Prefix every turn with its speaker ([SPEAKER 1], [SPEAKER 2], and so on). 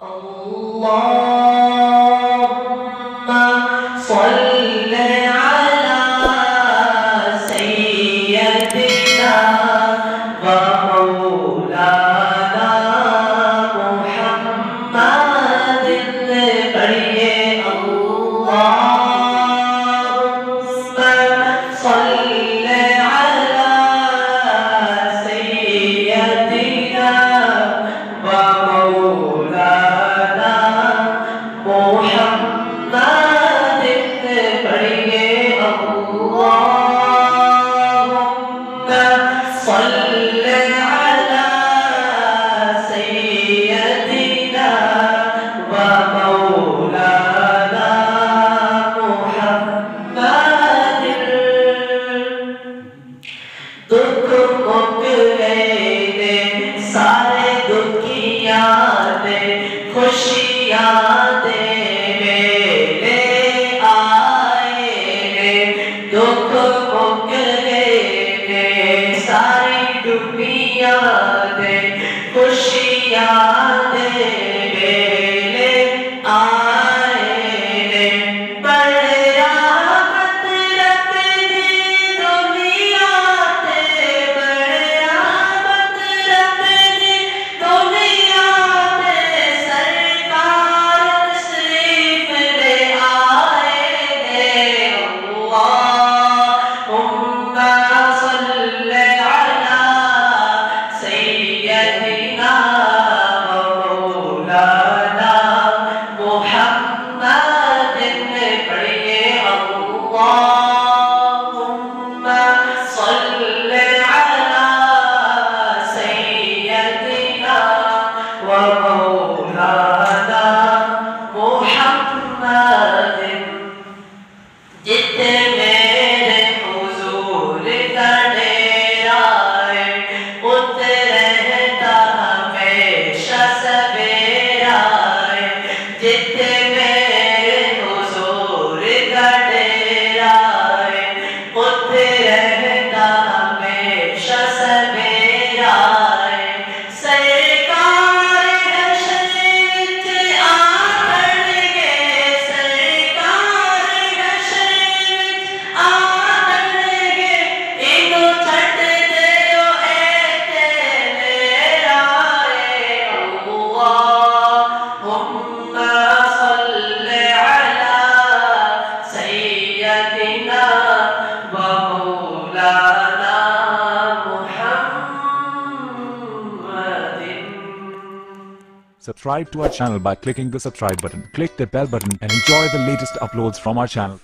[SPEAKER 1] اللهم صل على سيدنا ومولانا محمد پڑھیے اللهم صل على سيدنا ومولانا محمد پڑھیے اللهم صل على سيدنا ومولانا محمد دکھ مک گئے سارے دکھیاں دے خوشیاں دے میلے آئے دکھ مک گئے ساری دنیا دے خوشیاں دے میلے آئے بڑے رحمت رب دی دنیا تے بڑے رحمت رب دی دنیا تے سرکار تشریف لے آئے اللهم صل على سيدنا ومولانا محمد پڑھیے اللهم صل على سيدنا ومولانا محمد جتنے میرے حضور کا ڈیرا ہے اتنے رہتا ہمیشہ سویرا ہے جتنے میرے حضور کا ڈیرا ہے اتنے رہتا ہمیشہ سویرا ہے سرکار حشر وچ آکھن گے سرکار حشر وچ آکھن گے اینو چھڈ دیو اے تے میرا اللهم صل على سيدنا ومولانا محمد.
[SPEAKER 2] Subscribe to our channel by clicking the subscribe button. Click the bell button and enjoy the latest uploads from our channel.